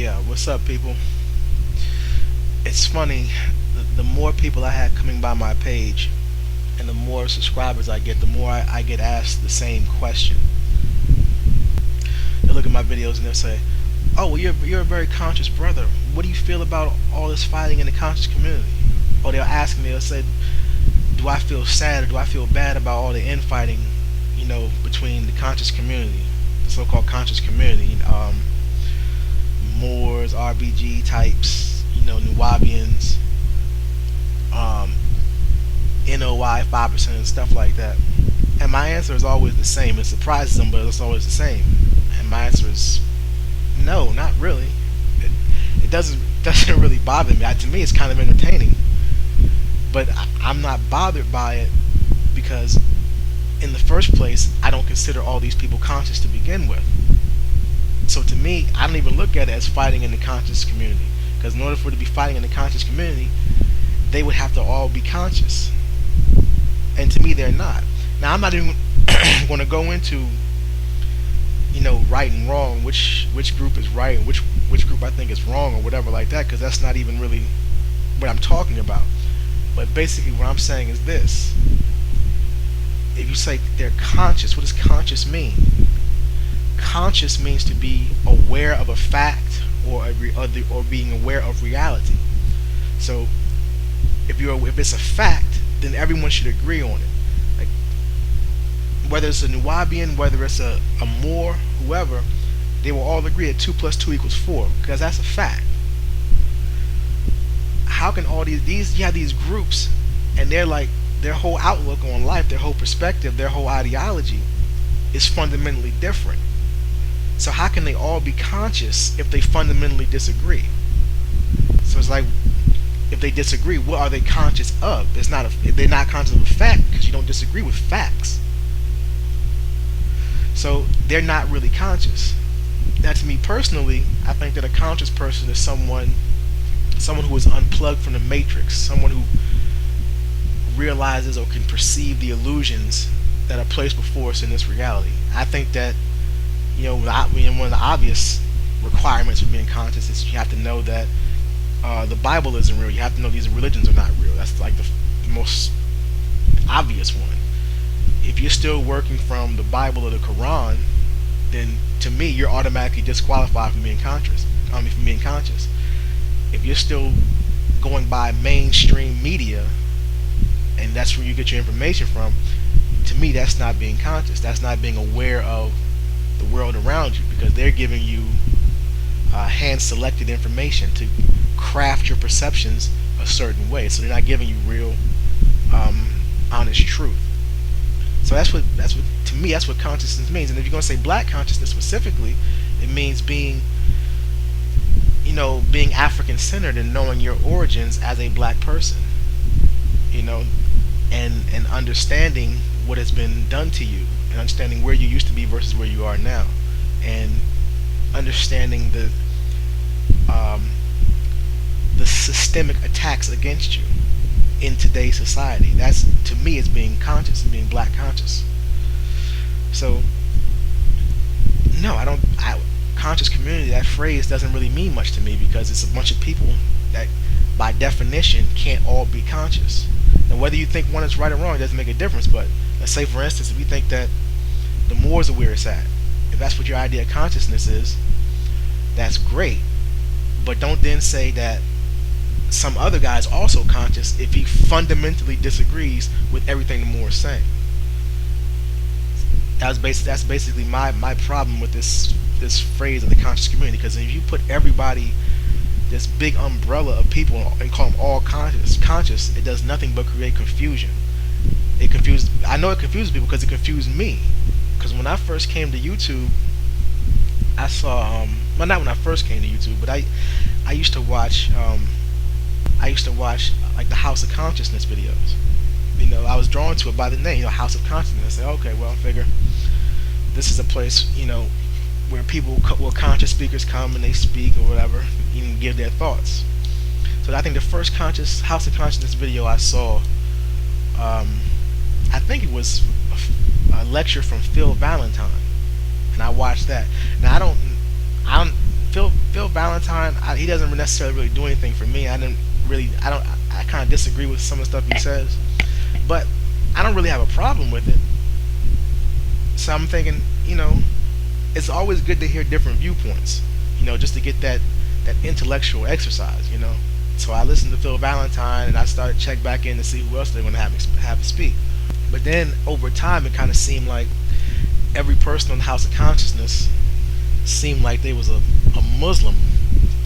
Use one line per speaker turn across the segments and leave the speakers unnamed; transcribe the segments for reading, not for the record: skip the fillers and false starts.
Yeah, what's up, people? It's funny, the more people I have coming by my page and the more subscribers I get, the more I get asked the same question. They look at my videos and they'll say, "Oh, well, you're a very conscious brother. What do you feel about all this fighting in the conscious community?" Or they'll ask me, they'll say, "Do I feel sad or do I feel bad about all the infighting, between the conscious community, the so-called conscious community, Moors, RBG types, Nuwabians, um, NOI 5% and stuff like that?" And my answer is always the same. It surprises them, but it's always the same. And my answer is no, not really. It doesn't really bother me. To me, it's kind of entertaining, but I'm not bothered by it because, in the first place, I don't consider all these people conscious to begin with. So to me, I don't even look at it as fighting in the conscious community. Because in order for it to be fighting in the conscious community, they would have to all be conscious. And to me, they're not. Now, I'm not even going to go into, right and wrong, which group is right and which group I think is wrong or whatever like that, because that's not even really what I'm talking about. But basically, what I'm saying is this: if you say they're conscious, what does conscious mean? Conscious means to be aware of a fact or being aware of reality. So if it's a fact, then everyone should agree on it. Like, whether it's a Nuwabian, whether it's a Moor, whoever, they will all agree that 2 plus 2 equals 4 because that's a fact. How can all these you have these groups and they're like, their whole outlook on life, their whole perspective, their whole ideology is fundamentally different. So how can they all be conscious if they fundamentally disagree? So it's like, if they disagree, what are they conscious of? They're not conscious of a fact because you don't disagree with facts. So they're not really conscious. Now, to me personally, I think that a conscious person is someone who is unplugged from the matrix, someone who realizes or can perceive the illusions that are placed before us in this reality. I think that one of the obvious requirements of being conscious is you have to know that the Bible isn't real. You have to know these religions are not real. That's like the most obvious one. If you're still working from the Bible or the Quran, then to me you're automatically disqualified from being conscious. If you're still going by mainstream media and that's where you get your information from, to me that's not being conscious. That's not being aware of the world around you, because they're giving you hand-selected information to craft your perceptions a certain way. So they're not giving you real, honest truth. So that's what to me that's what consciousness means. And if you're going to say black consciousness specifically, it means being African-centered and knowing your origins as a black person, and understanding what has been done to you, and understanding where you used to be versus where you are now, and understanding the systemic attacks against you in today's society. That's, to me, is being conscious and being black conscious. So no, conscious community, that phrase doesn't really mean much to me because it's a bunch of people that by definition can't all be conscious. And whether you think one is right or wrong, it doesn't make a difference. But let's say, for instance, if you think that the Moors are where it's at, if that's what your idea of consciousness is, that's great. But don't then say that some other guy is also conscious if he fundamentally disagrees with everything the Moors is saying. That's basically my problem with this phrase of the conscious community, because if you put everybody, this big umbrella of people, and call them all conscious, it does nothing but create confusion. I know it confuses people because it confused me. Because when I first came to YouTube, I saw well, not when I first came to YouTube, but I used to watch like the House of Consciousness videos. I was drawn to it by the name, House of Consciousness. I said, okay, well, I figure this is a place, where conscious speakers come and they speak or whatever, and give their thoughts. So I think the first House of Consciousness video I saw, I think it was a lecture from Phil Valentine, and I watched that. Now Phil Phil Valentine, he doesn't necessarily really do anything for me. I kind of disagree with some of the stuff he says, but I don't really have a problem with it. So I'm thinking, it's always good to hear different viewpoints, just to get that intellectual exercise. So I listened to Phil Valentine and I started to check back in to see who else they're going to have speak. But then over time, it kind of seemed like every person on the House of Consciousness seemed like they was a Muslim,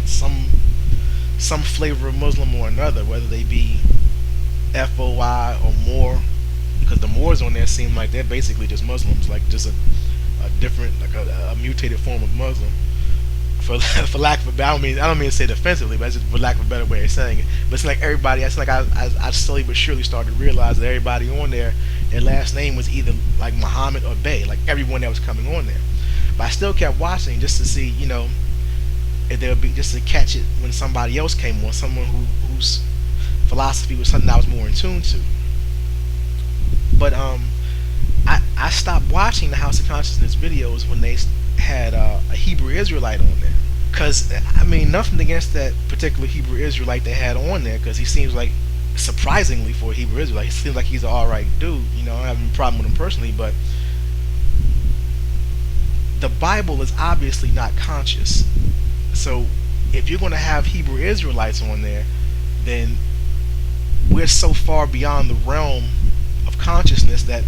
some flavor of Muslim or another, whether they be FOI or Moor, because the Moors on there seem like they're basically just Muslims, like just a different, like a mutated form of Muslim. For lack of a, I don't mean to say it offensively, but it's just for lack of a better way of saying it. But it's like everybody, it's like I slowly but surely started to realize that everybody on there, their last name was either like Muhammad or Bey, like everyone that was coming on there. But I still kept watching just to see, if there would be, just to catch it when somebody else came on, someone whose philosophy was something I was more in tune to. But I stopped watching the House of Consciousness videos when they had a Hebrew Israelite on there. Because, nothing against that particular Hebrew Israelite they had on there, because he seems like, surprisingly for a Hebrew Israelite, he seems like he's an alright dude. I don't have a problem with him personally, but the Bible is obviously not conscious. So if you're going to have Hebrew Israelites on there, then we're so far beyond the realm of consciousness that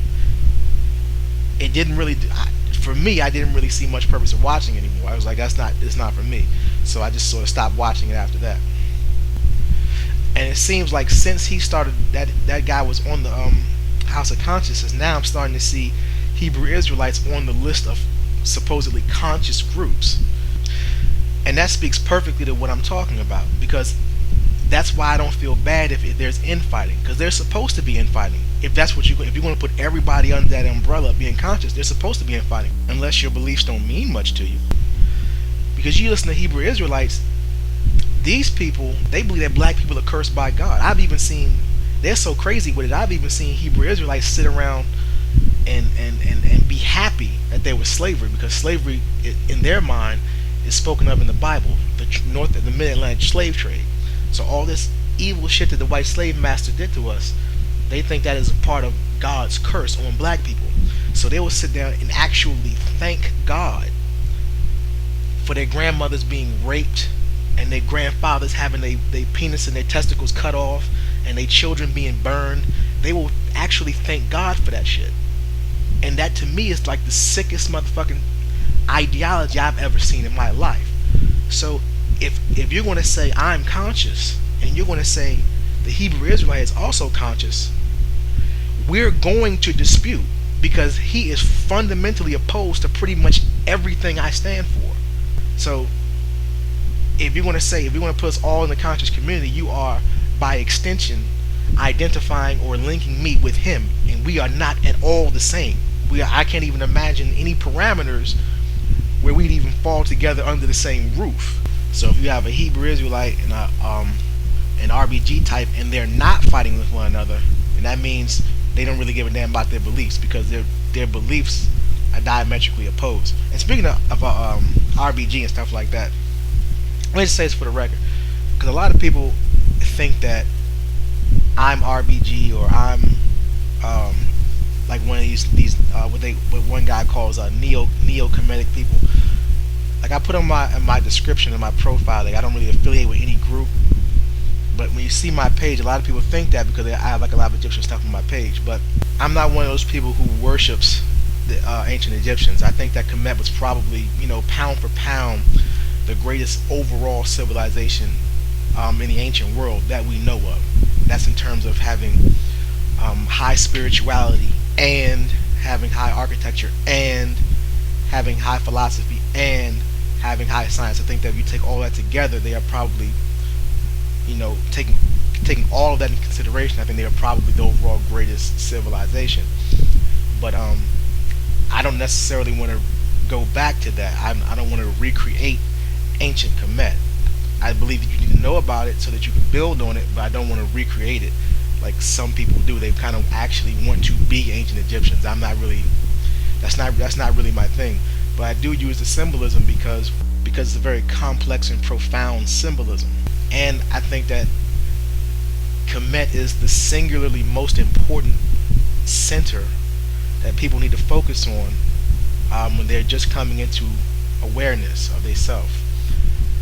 it didn't really, for me, I didn't really see much purpose of watching anymore. I was like, it's not for me. So I just sort of stopped watching it after that. And it seems like since he started, that guy was on the House of Consciousness, now I'm starting to see Hebrew Israelites on the list of supposedly conscious groups. And that speaks perfectly to what I'm talking about, because that's why I don't feel bad if there's infighting, because there's supposed to be infighting. If you want to put everybody under that umbrella of being conscious, there's supposed to be infighting, unless your beliefs don't mean much to you. Because you listen to Hebrew Israelites, these people, they believe that black people are cursed by God. They're so crazy with it, I've even seen Hebrew Israelites sit around and be happy that there was slavery, because slavery, in their mind, is spoken of in the Bible, the North and the Mid-Atlantic slave trade. So all this evil shit that the white slave master did to us, they think that is a part of God's curse on black people. So they will sit down and actually thank God for their grandmothers being raped and their grandfathers having their penis and their testicles cut off and their children being burned. They will actually thank God for that shit. And that to me is like the sickest motherfucking ideology I've ever seen in my life. So if you're going to say I'm conscious, and you're going to say the Hebrew Israelite is also conscious, we're going to dispute, because he is fundamentally opposed to pretty much everything I stand for. So if you're going to put us all in the conscious community, you are by extension identifying or linking me with him, and we are not at all the same. I can't even imagine any parameters where we'd even fall together under the same roof. So if you have a Hebrew Israelite and an RBG type, and they're not fighting with one another, and that means they don't really give a damn about their beliefs, because their beliefs are diametrically opposed. And speaking of RBG and stuff like that, let me just say this for the record, because a lot of people think that I'm RBG, or I'm like one of these what one guy calls neo-Kemetic people. Like I put on my description in my profile, like I don't really affiliate with any group. But when you see my page, a lot of people think that because I have like a lot of Egyptian stuff on my page. But I'm not one of those people who worships the ancient Egyptians. I think that Kemet was probably, pound for pound, the greatest overall civilization in the ancient world that we know of. That's in terms of having high spirituality, and having high architecture, and having high philosophy, and having high science. I think that if you take all that together, they are probably, taking all of that in consideration, I think they are probably the overall greatest civilization. But I don't necessarily want to go back to that. I don't want to recreate ancient Kemet. I believe that you need to know about it so that you can build on it, but I don't want to recreate it like some people do. They kind of actually want to be ancient Egyptians. That's not really my thing. But I do use the symbolism because because it's a very complex and profound symbolism. And I think that Kemet is the singularly most important center that people need to focus on when they're just coming into awareness of their self.